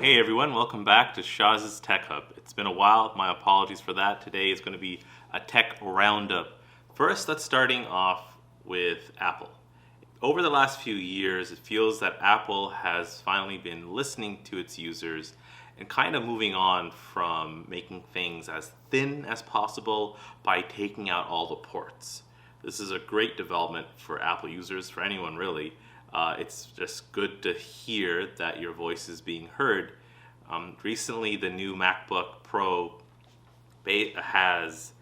Hey everyone, welcome back to Shaz's Tech Hub. It's been a while, my apologies for that. Today is going to be a tech roundup. First, let's starting off with Apple. Over the last few years, it feels that Apple has finally been listening to its users and kind of moving on from making things as thin as possible by taking out all the ports. This is a great development for Apple users, for anyone really. It's just good to hear that your voice is being heard. Recently, the new MacBook Pro has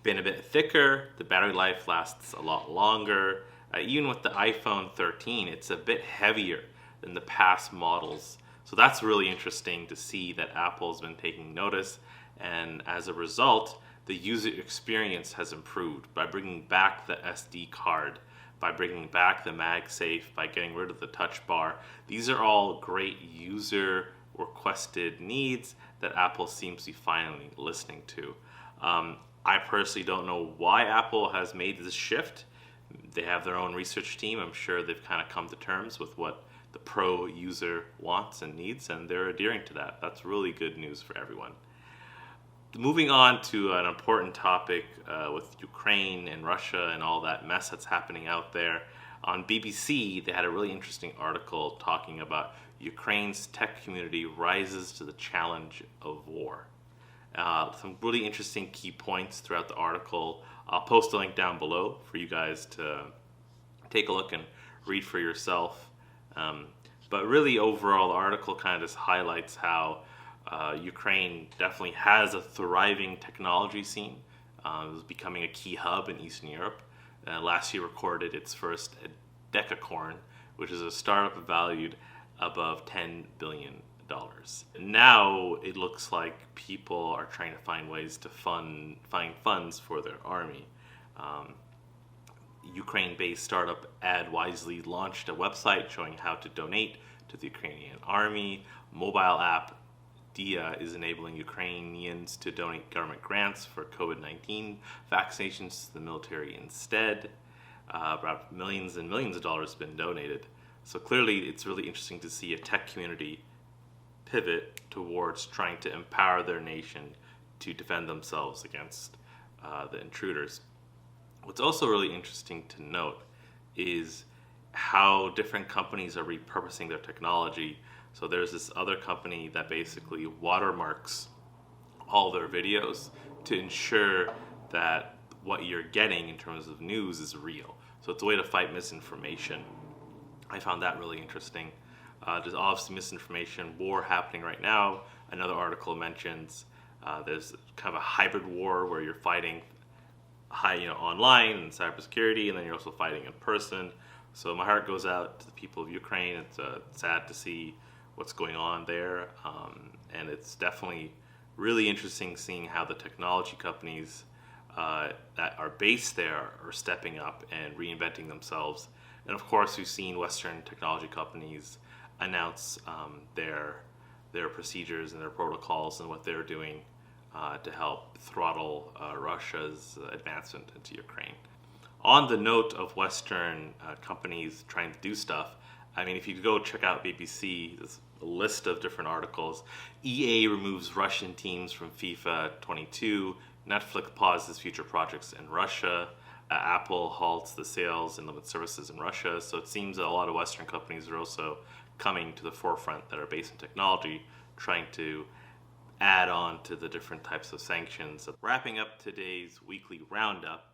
been a bit thicker. The battery life lasts a lot longer. Even with the iPhone 13, it's a bit heavier than the past models. So that's really interesting to see that Apple's been taking notice. And as a result, the user experience has improved by bringing back the SD card, by bringing back the MagSafe, by getting rid of the touch bar. These are all great user requested needs that Apple seems to be finally listening to. I personally don't know why Apple has made this shift. They have their own research team. I'm sure they've kind of come to terms with what the pro user wants and needs, and they're adhering to that. That's really good news for everyone. Moving on to an important topic with Ukraine and Russia and all that mess that's happening out there. On BBC, they had a really interesting article talking about Ukraine's tech community rises to the challenge of war. Some really interesting key points throughout the article. I'll post a link down below for you guys to take a look and read for yourself. But really overall, the article kind of just highlights how Ukraine definitely has a thriving technology scene. It was becoming a key hub in Eastern Europe. Last year recorded its first decacorn, which is a startup valued above $10 billion. Now it looks like people are trying to find ways to find funds for their army. Ukraine-based startup AdWisely launched a website showing how to donate to the Ukrainian army. Mobile app Dia is enabling Ukrainians to donate government grants for COVID-19 vaccinations to the military instead. About millions and millions of dollars have been donated. So clearly it's really interesting to see a tech community pivot towards trying to empower their nation to defend themselves against the intruders. What's also really interesting to note is how different companies are repurposing their technology. So there's this other company that basically watermarks all their videos to ensure that what you're getting in terms of news is real. So it's a way to fight misinformation. I found that really interesting. There's obviously misinformation war happening right now. Another article mentions there's kind of a hybrid war where you're fighting online and cybersecurity, and then you're also fighting in person. So my heart goes out to the people of Ukraine. It's sad to see what's going on there, and it's definitely really interesting seeing how the technology companies that are based there are stepping up and reinventing themselves. And of course, we've seen Western technology companies announce their procedures and their protocols and what they're doing to help throttle Russia's advancement into Ukraine. On the note of Western companies trying to do stuff, I mean, if you go check out BBC, there's a list of different articles. EA removes Russian teams from FIFA 22. Netflix pauses future projects in Russia. Apple halts the sales and limits services in Russia. So it seems that a lot of Western companies are also coming to the forefront that are based in technology, trying to add on to the different types of sanctions. Wrapping up today's weekly roundup,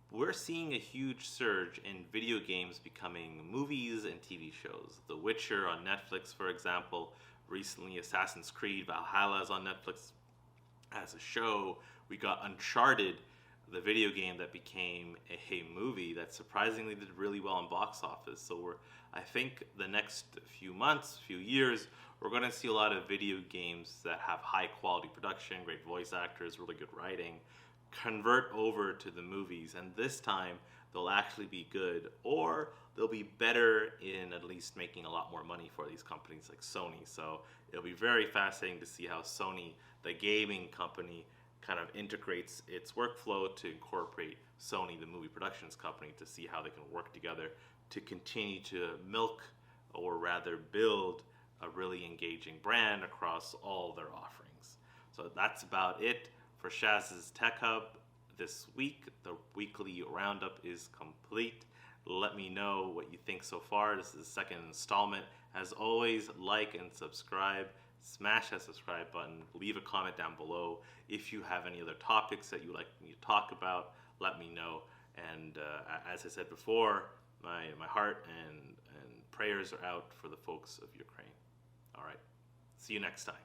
we're seeing a huge surge in video games becoming movies and TV shows. The Witcher on Netflix, for example. Recently, Assassin's Creed Valhalla is on Netflix as a show. We got Uncharted, the video game that became a movie that surprisingly did really well in box office. So I think the next few months, few years, we're going to see a lot of video games that have high quality production, great voice actors, really good writing, convert over to the movies, and this time they'll actually be good, or they'll be better in at least making a lot more money for these companies like Sony. So it'll be very fascinating to see how Sony, the gaming company, kind of integrates its workflow to incorporate Sony, the movie productions company, to see how they can work together to continue to milk, or rather build, a really engaging brand across all their offerings. So that's about it for Shaz's Tech Hub this week. The weekly roundup is complete. Let me know what you think so far. This is the second installment. As always, like and subscribe. Smash that subscribe button. Leave a comment down below. If you have any other topics that you'd like me to talk about, let me know. And as I said before, my heart and prayers are out for the folks of Ukraine. All right. See you next time.